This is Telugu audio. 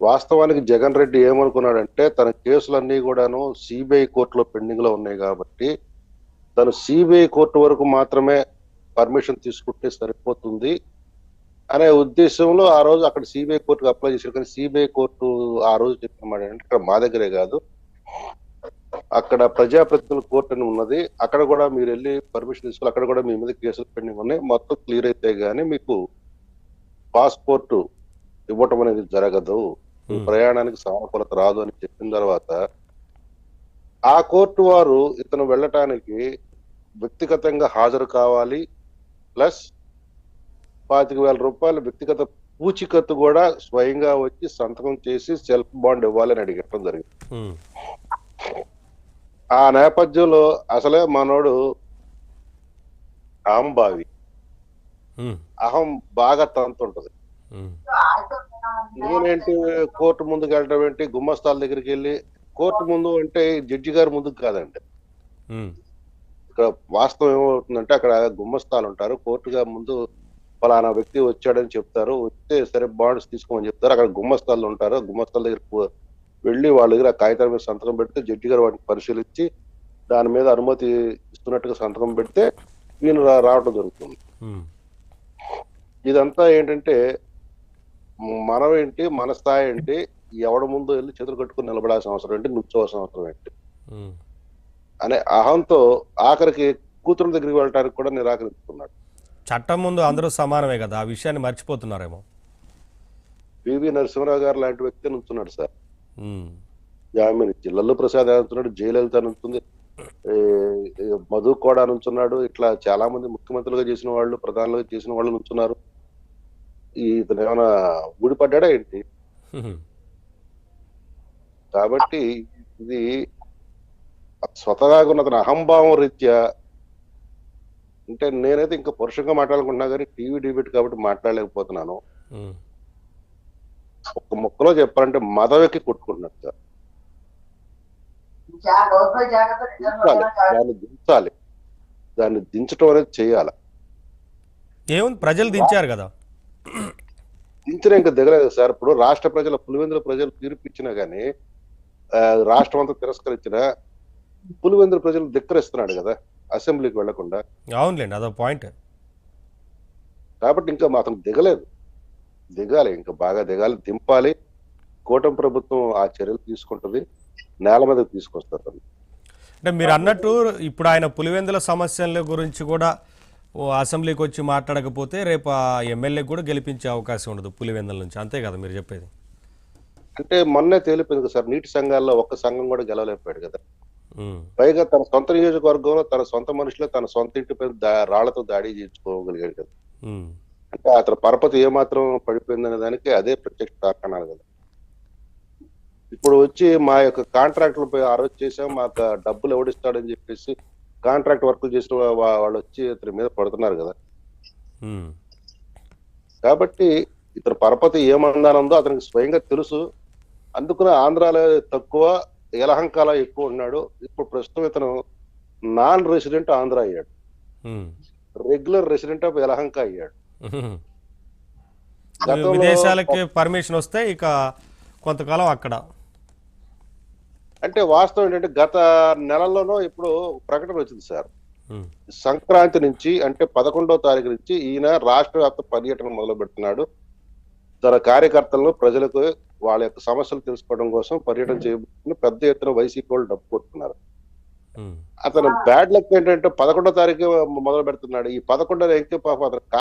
వాస్తవానికి జగన్ రెడ్డి ఏమనుకున్నాడంటే తన కేసులన్నీ కూడాను సిబిఐ కోర్టులో పెండింగ్ లో ఉన్నాయి కాబట్టి తను సిబిఐ కోర్టు వరకు మాత్రమే పర్మిషన్ తీసుకుంటే సరిపోతుంది అనే ఉద్దేశంలో ఆ రోజు అక్కడ సిబిఐ కోర్టుకు అప్లై చేశారు. కానీ సిబిఐ కోర్టు ఆ రోజు చెప్పిన మాట ఏంటంటే ఇక్కడ మా దగ్గరే కాదు, అక్కడ ప్రజాప్రతినిధుల కోర్టు అని ఉన్నది, అక్కడ కూడా మీరు వెళ్ళి పర్మిషన్ తీసుకోవాలి, అక్కడ కూడా మీ మీద కేసులు పెండింగ్ ఉన్నాయి, మొత్తం క్లియర్ అయితే గానీ మీకు పాస్పోర్ట్ ఇవ్వటం అనేది జరగదు, మీ ప్రయాణానికి సానుకూలత రాదు అని చెప్పిన తర్వాత ఆ కోర్టు వారు ఇతను వెళ్ళటానికి వ్యక్తిగతంగా హాజరు కావాలి, ప్లస్ 25,000 రూపాయలు వ్యక్తిగత పూచికత్తు కూడా స్వయంగా వచ్చి సంతకం చేసి సెల్ఫ్ బాండ్ ఇవ్వాలని అడిగటం జరిగింది. ఆ నేపథ్యంలో అసలే మనోడు అహంభావి, అహం బాగా తంతుంటది. నేనేంటి కోర్టు ముందుకు వెళ్ళడం ఏంటి, గుమ్మస్తాల దగ్గరికి వెళ్ళి కోర్టు ముందు అంటే జడ్జి గారి ముందుకు కాదండి, ఇక్కడ వాస్తవం ఏమవుతుందంటే అక్కడ గుమ్మస్తాలు ఉంటారు, కోర్టుగా ముందు ఫలానా వ్యక్తి వచ్చాడని చెప్తారు, వస్తే సరే బాండ్స్ తీసుకోమని చెప్తారు, అక్కడ గుమ్మస్తాలు ఉంటారు, గుమ్మస్తాల దగ్గర వెళ్ళి వాళ్ళ దగ్గర కాగితాల మీద సంతకం పెడితే జడ్జి గారు వాటిని పరిశీలించి దాని మీద అనుమతి ఇస్తున్నట్టుగా సంతకం పెడితే ఈయన రావడం జరుగుతుంది. ఇదంతా ఏంటంటే మనం ఏంటి, మన స్థాయి ఏంటి, ఎవడ ముందు వెళ్ళి చేతులు కట్టుకుని నిలబడాల్సిన అవసరం ఏంటి, నుంచోవలసిన అవసరం ఏంటి అనే అహంతో ఆఖరికి కూతురు దగ్గరికి వెళ్ళడానికి కూడా నిరాకరించుకున్నాడు. చట్టం ముందు అందరూ సమానమే కదా, ఆ విషయాన్ని మర్చిపోతున్నారేమో. పివి నరసింహరావు గారు లాంటి వ్యక్తి నుంచున్నాడు సార్, జామీన్ ఇచ్చి. లల్లు ప్రసాద్ నుంచున్నాడు, జయలలిత నుంచుంది, మధు కూడా నుంచున్నాడు, ఇట్లా చాలా మంది ముఖ్యమంత్రులుగా చేసిన వాళ్ళు, ప్రధానులుగా చేసిన వాళ్ళు నుంచున్నారు. ఇతను ఏమైనా ఊడిపడ్డా ఏంటి? కాబట్టి ఇది స్వతహాగా ఉన్న అతని అహంభావం రీత్యా, అంటే నేనైతే ఇంకా పురుషంగా మాట్లాడుకుంటున్నా కానీ టీవీ డిబేట్ కాబట్టి మాట్లాడలేకపోతున్నాను. ఒక ముక్కలో చెప్పాలంటే మదవెక్కి కొట్టుకుంటున్నాడు సార్. దాన్ని దించాలి, దాన్ని దించడం అనేది చేయాలి. ఏముంది, ప్రజలు దించారు కదా, దించిన ఇంకా దిగలేదు సార్. ఇప్పుడు రాష్ట్ర ప్రజల పులివెందుల ప్రజలు తీర్పు ఇచ్చినా గానీ రాష్ట్రం అంతా తిరస్కరించిన పులివెందుల ప్రజలు ధిక్కరిస్తున్నాడు కదా అసెంబ్లీకి వెళ్లకుండా. అవునులేండి, అదో పాయింట్. కాబట్టి ఇంకా అతను దిగలేదు, దిగాలి, ఇంకా బాగా దిగాలి, దింపాలి. కూటమి ప్రభుత్వం ఆ చర్యలు తీసుకుంటది, నేల మీద తీసుకొస్తారు. అంటే మీరు అన్నట్టు ఇప్పుడు ఆయన పులివెందుల సమస్యల గురించి కూడా అసెంబ్లీకి వచ్చి మాట్లాడకపోతే రేపు ఆ ఎమ్మెల్యే కూడా గెలిపించే అవకాశం ఉండదు పులివెందుల నుంచి, అంతే కదా మీరు చెప్పేది? అంటే మొన్నే తేలిపోయింది కదా సార్, నీటి సంఘాల్లో ఒక్క సంఘం కూడా గెలవలేకపోయాడు కదా. పైగా తన సొంత నియోజకవర్గంలో తన సొంత మనుషులే తన సొంత ఇంటిపై రాళ్లతో దాడి చేయించుకోగలిగాడు కదా. అంటే అతని పరపతి ఏమాత్రం పడిపోయిందనే దానికి అదే ప్రత్యక్ష తార్కాణాలు కదా. ఇప్పుడు వచ్చి మా యొక్క కాంట్రాక్టులపై ఆ రోజు చేసాం, మాకు డబ్బులు ఎవడిస్తాడని చెప్పేసి కాంట్రాక్ట్ వర్కులు చేసిన వాళ్ళు వచ్చి ఇతని మీద పడుతున్నారు కదా. కాబట్టి ఇతని పరపతి ఏమన్నానందో అతనికి స్వయంగా తెలుసు. అందుకునే ఆంధ్రాలో తక్కువ, యలహంకాల ఎక్కువ ఉన్నాడు. ఇప్పుడు ప్రస్తుతం ఇతను నాన్ రెసిడెంట్ ఆంధ్ర అయ్యాడు, రెగ్యులర్ రెసిడెంట్ ఆఫ్ యలహంక అయ్యాడు. విదేశాలకి పర్మిషన్ వస్తే ఇక కొంతకాలం అక్కడ. అంటే వాస్తవం ఏంటంటే గత నెలల్లోనో ఇప్పుడు ప్రకటన వచ్చింది సార్, సంక్రాంతి నుంచి అంటే 11వ తారీఖు నుంచి ఈయన రాష్ట్ర వ్యాప్త పర్యటన మొదలు పెడుతున్నాడు. తన కార్యకర్తలను, ప్రజలకు వాళ్ళ యొక్క సమస్యలు తెలుసుకోవడం కోసం పర్యటన చేయబోతున్న పెద్ద ఎత్తున వైసీపీ వాళ్ళు డబ్బు కొట్టుకున్నారు. అతను బ్యాడ్ లక్ ఏంటంటే 11వ తారీఖు మొదలు పెడుతున్నాడు. ఈ 11వ పాపం అతను